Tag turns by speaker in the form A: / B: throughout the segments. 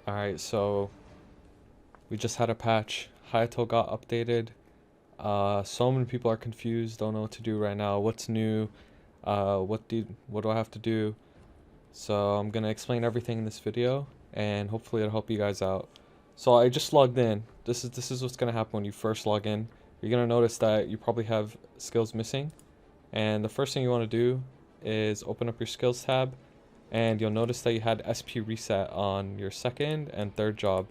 A: Alright, so we just had a patch. Hayato got updated. So many people are confused, don't know what to do right now. What's new? What do I have to do? So I'm gonna explain everything in this video, and hopefully it'll help you guys out. So I just logged in. This is what's gonna happen when you first log in. You're gonna notice that you probably have skills missing, and the first thing you want to do is open up your skills tab, and you'll notice that you had SP reset on your second and third job.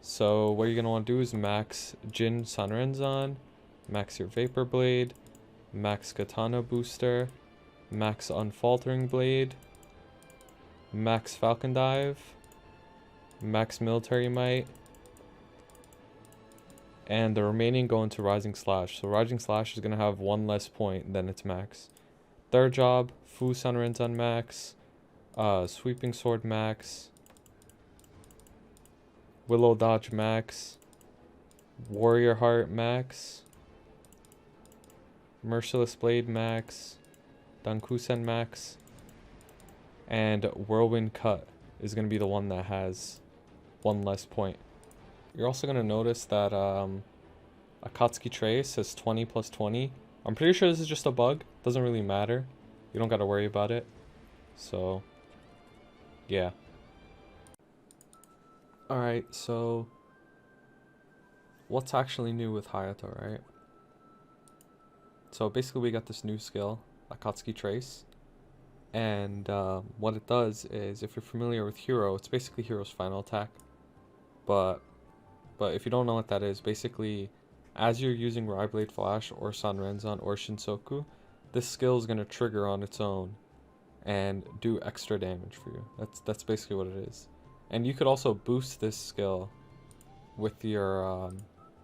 A: So what you're going to want to do is max Jin Sanrenzan, max your Vapor Blade, max Katana Booster, max Unfaltering Blade, max Falcon Dive, max Military Might, and the remaining go into Rising Slash. So Rising Slash is going to have one less point than its max. Third job, Fu Sanrenzan max, Sweeping Sword max, Willow Dodge max, Warrior Heart max, Merciless Blade max, Dankusen max, and Whirlwind Cut is going to be the one that has one less point. You're also going to notice that Akatsuki Trace has 20 plus 20. I'm pretty sure this is just a bug. Doesn't really matter. You don't got to worry about it. So, yeah. Alright, so what's actually new with Hayato, right? So basically we got this new skill, Akatsuki Trace. And what it does is, if you're familiar with Hero, it's basically Hero's final attack. But if you don't know what that is, basically as you're using raibladeflash or Sanrenzan or Shinsoku, this skill is going to trigger on its own and do extra damage for you. That's basically what it is. And you could also boost this skill with your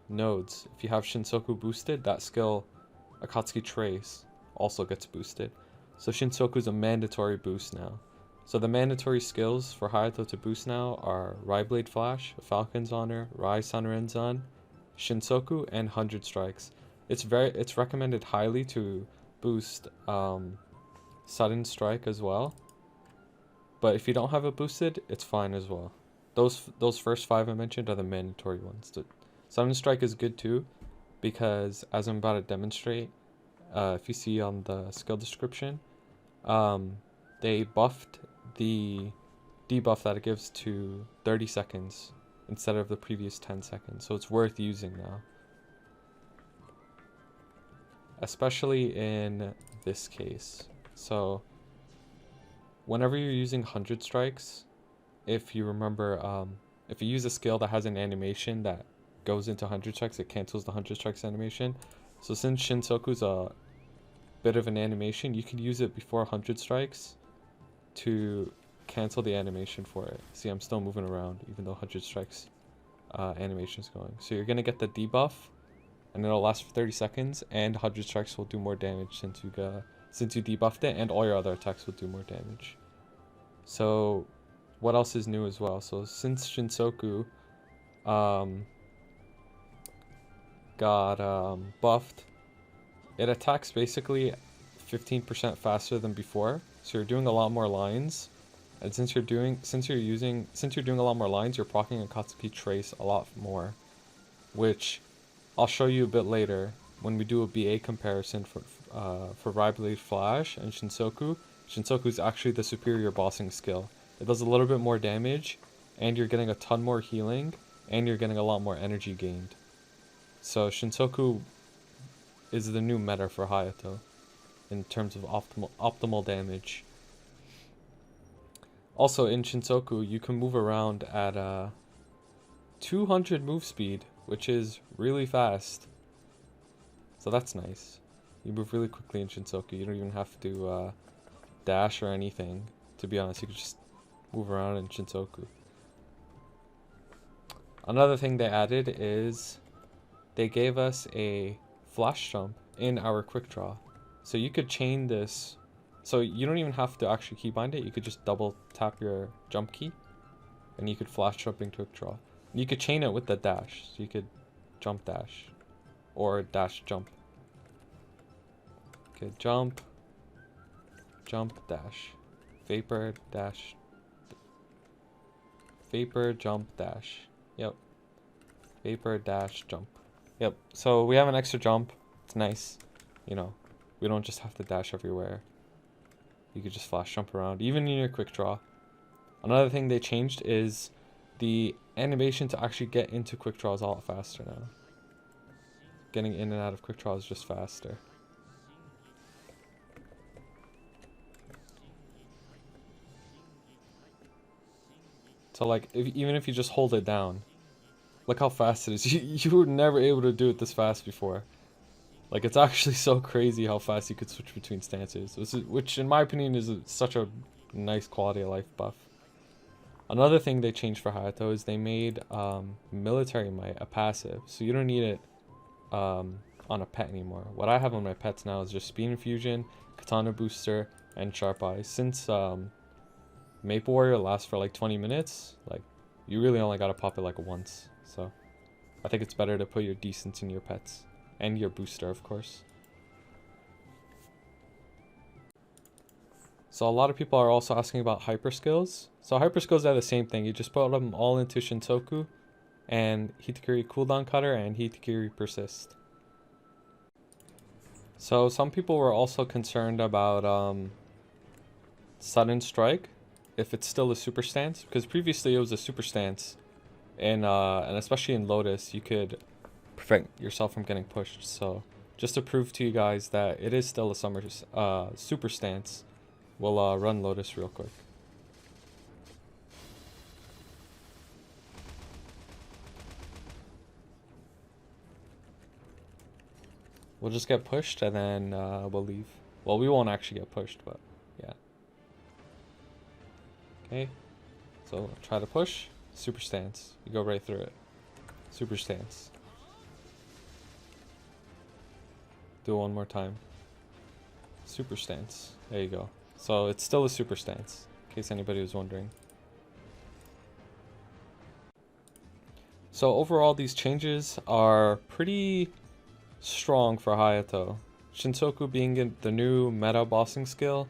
A: nodes. If you have Shinsoku boosted, that skill, Akatsuki Trace, also gets boosted. So Shinsoku is a mandatory boost now. So the mandatory skills for Hayato to boost now are Raiblade Flash, Falcon's Honor, Rai Sanrenzan, Shinsoku, and 100 Strikes. It's recommended highly to boost Sudden Strike as well. But if you don't have it boosted, it's fine as well. Those first 5 I mentioned are the mandatory ones. The Sudden Strike is good too, because as I'm about to demonstrate, if you see on the skill description, they buffed the debuff that it gives to 30 seconds instead of the previous 10 seconds. So it's worth using now. Especially in this case. So whenever you're using 100 strikes, if you remember, if you use a skill that has an animation that goes into 100 strikes, it cancels the 100 strikes animation. So since Shinsoku's a bit of an animation, you can use it before 100 strikes to cancel the animation for it. See, I'm still moving around even though 100 strikes animation is going. So you're going to get the debuff, and it'll last for 30 seconds, and 100 strikes will do more damage since you debuffed it, and all your other attacks will do more damage. So what else is new as well? So since Shinsoku got buffed, it attacks basically 15% faster than before. So you're doing a lot more lines, and since you're doing a lot more lines, you're proccing Akatsuki Trace a lot more, which I'll show you a bit later when we do a BA comparison for Raiblade Flash and Shinsoku. Shinsoku is actually the superior bossing skill. It does a little bit more damage, and you're getting a ton more healing, and you're getting a lot more energy gained. So Shinsoku is the new meta for Hayato in terms of optimal damage. Also in Shinsoku, you can move around at 200 move speed, which is really fast. So that's nice. You move really quickly in Shinsoku. You don't even have to dash or anything. To be honest, you can just move around in Shinsoku. Another thing they added is they gave us a flash jump in our quick draw. So you could chain this. So you don't even have to actually keybind it. You could just double tap your jump key, and you could flash jump in quick draw. You could chain it with the dash. So you could jump dash or dash jump. Okay, jump, jump, dash, vapor, dash. Vapor jump dash. Yep. Vapor dash jump. Yep. So we have an extra jump. It's nice. You know, we don't just have to dash everywhere. You could just flash jump around, even in your quick draw. Another thing they changed is the animation to actually get into quick draw is a lot faster now. Getting in and out of quick draw is just faster. So like, even if you just hold it down, look how fast it is. You were never able to do it this fast before. Like, it's actually so crazy how fast you could switch between stances, which in my opinion is such a nice quality of life buff. Another thing they changed for Hayato is they made military might a passive, so you don't need it on a pet anymore. What I have on my pets now is just speed infusion, katana booster, and sharp eyes. Since Maple Warrior lasts for like 20 minutes, like you really only gotta pop it like once. So I think it's better to put your decents in your pets. And your booster, of course. So a lot of people are also asking about hyper skills. So hyper skills are the same thing. You just put them all into Shinsoku and Hitakiri cooldown cutter and Hitakiri persist. So some people were also concerned about sudden strike, if it's still a super stance, because previously it was a super stance, and especially in Lotus you could prevent yourself from getting pushed. So just to prove to you guys that it is still a super stance, we'll run Lotus real quick. We'll just get pushed and then we'll leave. Well, we won't actually get pushed, but yeah. Okay, so try to push, super stance, you go right through it. Super stance. Do it one more time. Super stance. There you go. So it's still a super stance, in case anybody was wondering. So overall, these changes are pretty strong for Hayato. Shinsoku being the new meta bossing skill.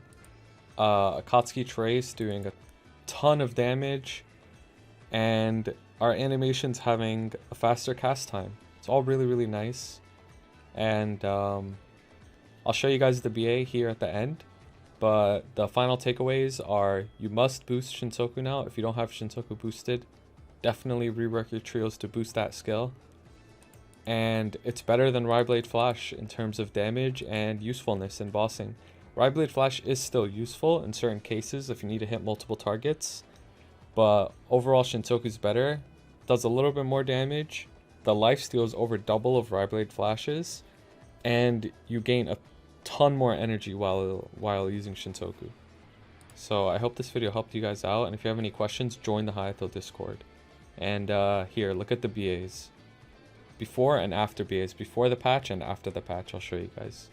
A: Akatsuki Trace doing a ton of damage. And our animations having a faster cast time. It's all really, really nice. And I'll show you guys the BA here at the end, but the final takeaways are you must boost Shinsoku now. If you don't have Shinsoku boosted, definitely rework your trios to boost that skill. And it's better than raibladeflash in terms of damage and usefulness in bossing. Raibladeflash is still useful in certain cases if you need to hit multiple targets, but overall Shinsoku's better, does a little bit more damage. The lifesteal is over double of raibladeflash's, and you gain a ton more energy while using Shinsoku. So I hope this video helped you guys out, and if you have any questions, join the Hayato Discord. And here, look at the BAs. Before and after BAs. Before the patch and after the patch, I'll show you guys.